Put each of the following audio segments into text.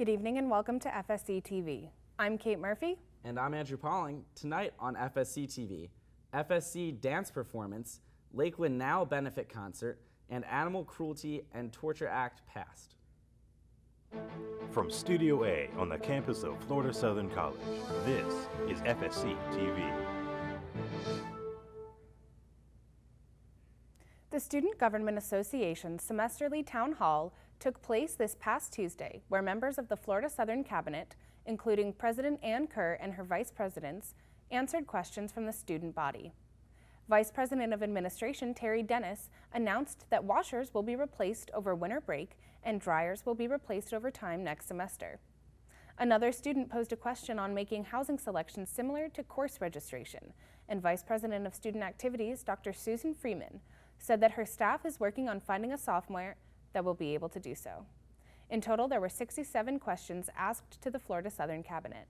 Good evening and welcome to FSC TV. I'm Kate Murphy. And I'm Andrew Pauling. Tonight on FSC TV, FSC dance performance, Lakeland Now benefit concert, and Animal Cruelty and Torture Act passed. From Studio A on the campus of Florida Southern College, this is FSC TV. The Student Government Association's semesterly town hall took place this past Tuesday, where members of the Florida Southern Cabinet, including President Ann Kerr and her vice presidents, answered questions from the student body. Vice President of Administration Terry Dennis announced that washers will be replaced over winter break and dryers will be replaced over time next semester. Another student posed a question on making housing selections similar to course registration, and Vice President of Student Activities Dr. Susan Freeman said that her staff is working on finding a sophomore that will be able to do so. In total, there were 67 questions asked to the Florida Southern Cabinet.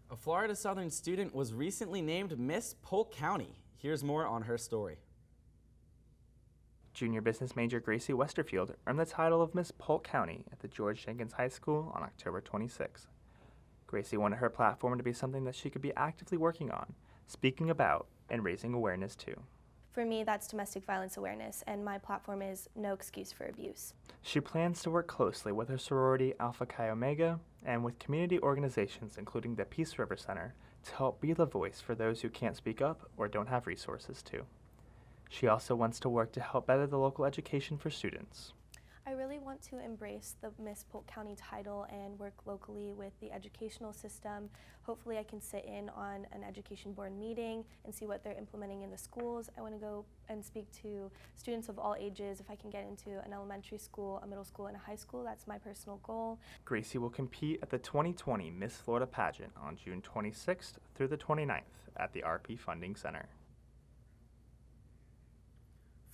A Florida Southern student was recently named Miss Polk County. Here's more on her story. Junior business major Gracie Westerfield earned the title of Miss Polk County at the George Jenkins High School on October 26. Gracie wanted her platform to be something that she could be actively working on, speaking about, and raising awareness to. For me, that's domestic violence awareness, and my platform is No Excuse for Abuse. She plans to work closely with her sorority Alpha Chi Omega and with community organizations including the Peace River Center to help be the voice for those who can't speak up or don't have resources to. She also wants to work to help better the local education for students. I really want to embrace the Miss Polk County title and work locally with the educational system. Hopefully I can sit in on an education board meeting and see what they're implementing in the schools. I want to go and speak to students of all ages. If I can get into an elementary school, a middle school, and a high school, that's my personal goal. Gracie will compete at the 2020 Miss Florida pageant on June 26th through the 29th at the RP Funding Center.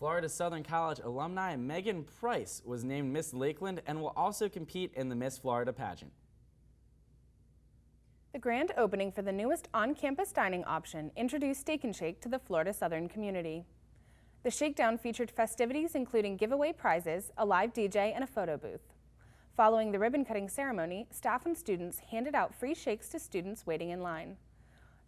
Florida Southern College alumni Megan Price was named Miss Lakeland and will also compete in the Miss Florida pageant. The grand opening for the newest on-campus dining option introduced Steak and Shake to the Florida Southern community. The shakedown featured festivities including giveaway prizes, a live DJ, and a photo booth. Following the ribbon-cutting ceremony, staff and students handed out free shakes to students waiting in line.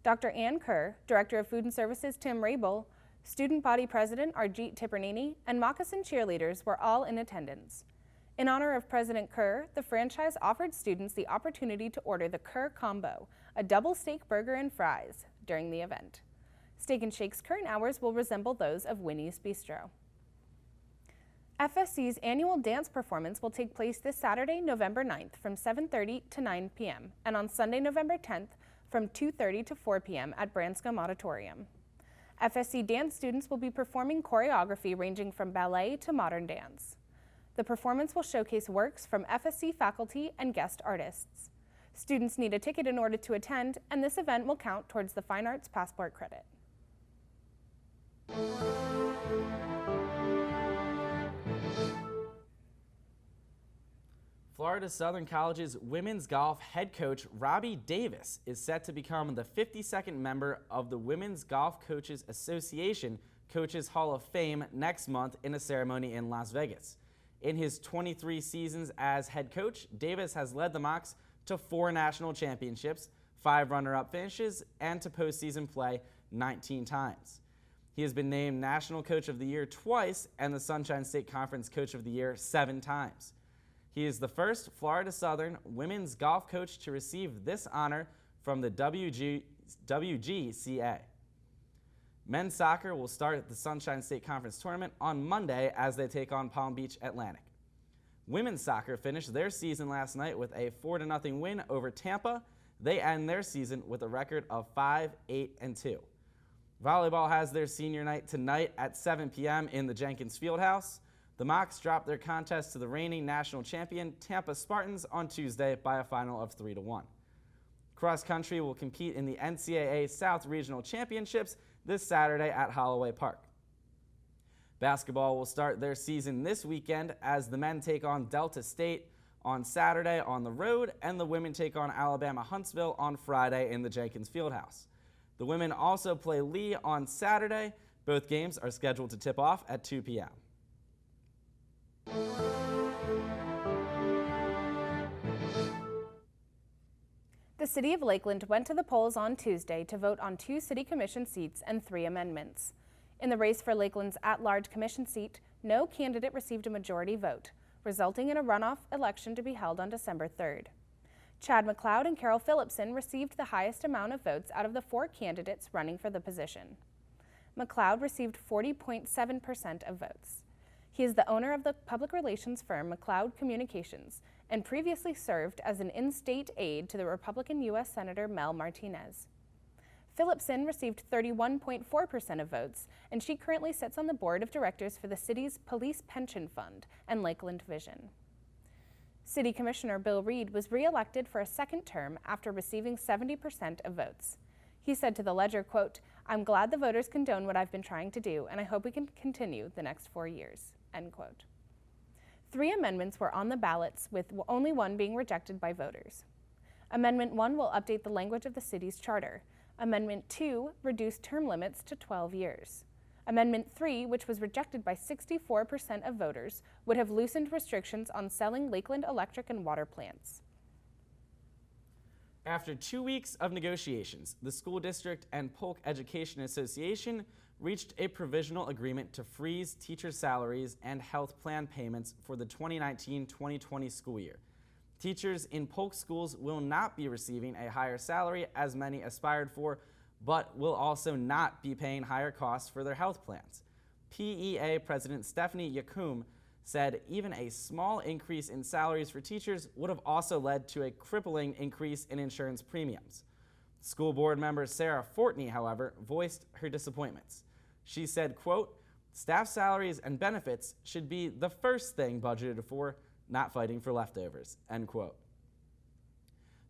Dr. Ann Kerr, Director of Food and Services Tim Rabel, Student Body President Arjeet Tipernini, and Moccasin cheerleaders were all in attendance. In honor of President Kerr, the franchise offered students the opportunity to order the Kerr Combo, a double steak burger and fries, during the event. Steak and Shake's current hours will resemble those of Winnie's Bistro. FSC's annual dance performance will take place this Saturday, November 9th from 7:30 to 9 p.m. and on Sunday, November 10th from 2:30 to 4 p.m. at Branscombe Auditorium. FSC dance students will be performing choreography ranging from ballet to modern dance. The performance will showcase works from FSC faculty and guest artists. Students need a ticket in order to attend, and this event will count towards the Fine Arts Passport credit. Florida Southern College's women's golf head coach Robbie Davis is set to become the 52nd member of the Women's Golf Coaches Association Coaches Hall of Fame next month in a ceremony in Las Vegas. In his 23 seasons as head coach, Davis has led the Mocs to 4 national championships, 5 runner-up finishes, and to postseason play 19 times. He has been named National Coach of the Year twice and the Sunshine State Conference Coach of the Year 7 times. He is the first Florida Southern women's golf coach to receive this honor from the WGCA. Men's soccer will start the Sunshine State Conference Tournament on Monday as they take on Palm Beach Atlantic. Women's soccer finished their season last night with a 4-0 win over Tampa. They end their season with a record of 5-8-2. Volleyball has their senior night tonight at 7 p.m. in the Jenkins Fieldhouse. The Mocs dropped their contest to the reigning national champion Tampa Spartans on Tuesday by a final of 3-1. Cross country will compete in the NCAA South Regional Championships this Saturday at Holloway Park. Basketball will start their season this weekend as the men take on Delta State on Saturday on the road and the women take on Alabama Huntsville on Friday in the Jenkins Fieldhouse. The women also play Lee on Saturday. Both games are scheduled to tip off at 2 p.m. The City of Lakeland went to the polls on Tuesday to vote on 2 City Commission seats and 3 amendments. In the race for Lakeland's at-large commission seat, no candidate received a majority vote, resulting in a runoff election to be held on December 3rd. Chad McLeod and Carol Phillipson received the highest amount of votes out of the 4 candidates running for the position. McLeod received 40.7% of votes. He is the owner of the public relations firm McLeod Communications and previously served as an in-state aide to the Republican U.S. Senator Mel Martinez. Phillipson received 31.4% of votes, and she currently sits on the board of directors for the city's Police Pension Fund and Lakeland Vision. City Commissioner Bill Reed was re-elected for a second term after receiving 70% of votes. He said to the Ledger, quote, "I'm glad the voters condone what I've been trying to do, and I hope we can continue the next 4 years," end quote. 3 amendments were on the ballots, with only one being rejected by voters. Amendment 1 will update the language of the city's charter. Amendment 2 reduced term limits to 12 years. Amendment 3, which was rejected by 64% of voters, would have loosened restrictions on selling Lakeland electric and water plants. After 2 weeks of negotiations, the school district and Polk Education Association reached a provisional agreement to freeze teacher salaries and health plan payments for the 2019-2020 school year. Teachers in Polk schools will not be receiving a higher salary as many aspired for, but will also not be paying higher costs for their health plans. PEA President Stephanie Yacum said even a small increase in salaries for teachers would have also led to a crippling increase in insurance premiums. School board member Sarah Fortney, however, voiced her disappointments. She said, quote, "Staff salaries and benefits should be the first thing budgeted for, not fighting for leftovers," end quote.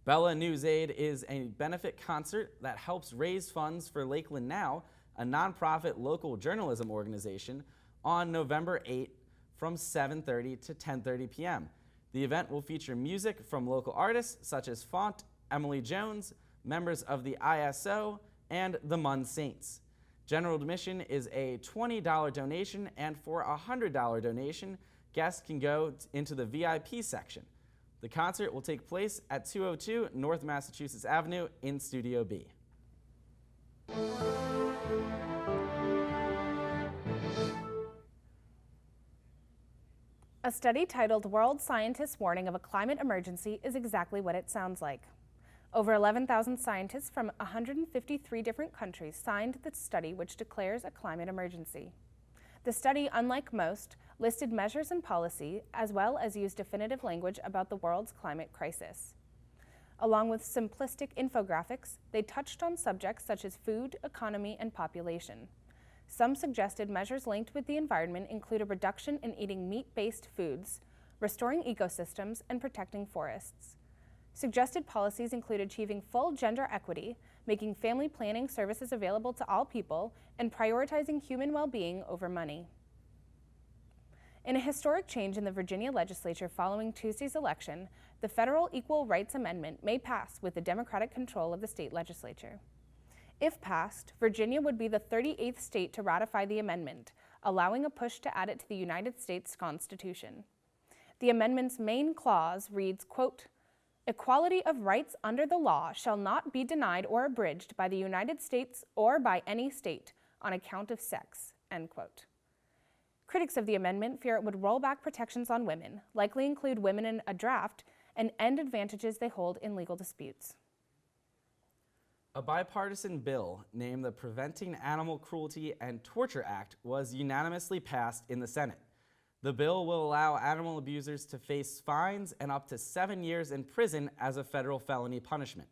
Bella News Aid is a benefit concert that helps raise funds for Lakeland Now, a nonprofit local journalism organization, on November 8 from 7:30 to 10:30 p.m. The event will feature music from local artists such as Font, Emily Jones, members of the ISO, and the Munn Saints. General admission is a $20 donation, and for a $100 donation, guests can go into the VIP section. The concert will take place at 202 North Massachusetts Avenue in Studio B. A study titled "World Scientists' Warning of a Climate Emergency" is exactly what it sounds like. Over 11,000 scientists from 153 different countries signed the study, which declares a climate emergency. The study, unlike most, listed measures and policy, as well as used definitive language about the world's climate crisis. Along with simplistic infographics, they touched on subjects such as food, economy, and population. Some suggested measures linked with the environment include a reduction in eating meat-based foods, restoring ecosystems, and protecting forests. Suggested policies include achieving full gender equity, making family planning services available to all people, and prioritizing human well-being over money. In a historic change in the Virginia legislature following Tuesday's election, the federal Equal Rights Amendment may pass with the Democratic control of the state legislature. If passed, Virginia would be the 38th state to ratify the amendment, allowing a push to add it to the United States Constitution. The amendment's main clause reads, quote, "Equality of rights under the law shall not be denied or abridged by the United States or by any state on account of sex," end quote. Critics of the amendment fear it would roll back protections on women, likely include women in a draft, and end advantages they hold in legal disputes. A bipartisan bill named the Preventing Animal Cruelty and Torture Act was unanimously passed in the Senate. The bill will allow animal abusers to face fines and up to 7 years in prison as a federal felony punishment,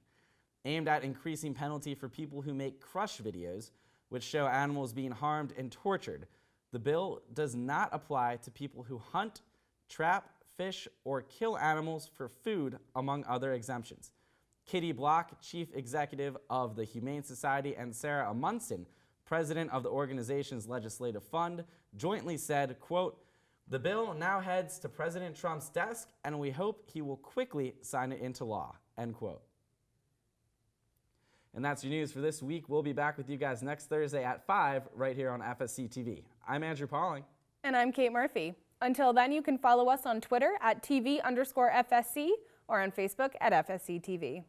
aimed at increasing penalty for people who make crush videos, which show animals being harmed and tortured. The bill does not apply to people who hunt, trap, fish, or kill animals for food, among other exemptions. Kitty Block, chief executive of the Humane Society, and Sarah Amundsen, president of the organization's legislative fund, jointly said, quote, "The bill now heads to President Trump's desk, and we hope he will quickly sign it into law," end quote. And that's your news for this week. We'll be back with you guys next Thursday at 5 right here on FSC TV. I'm Andrew Pauling. And I'm Kate Murphy. Until then, you can follow us on Twitter at TV_FSC or on Facebook at FSC TV.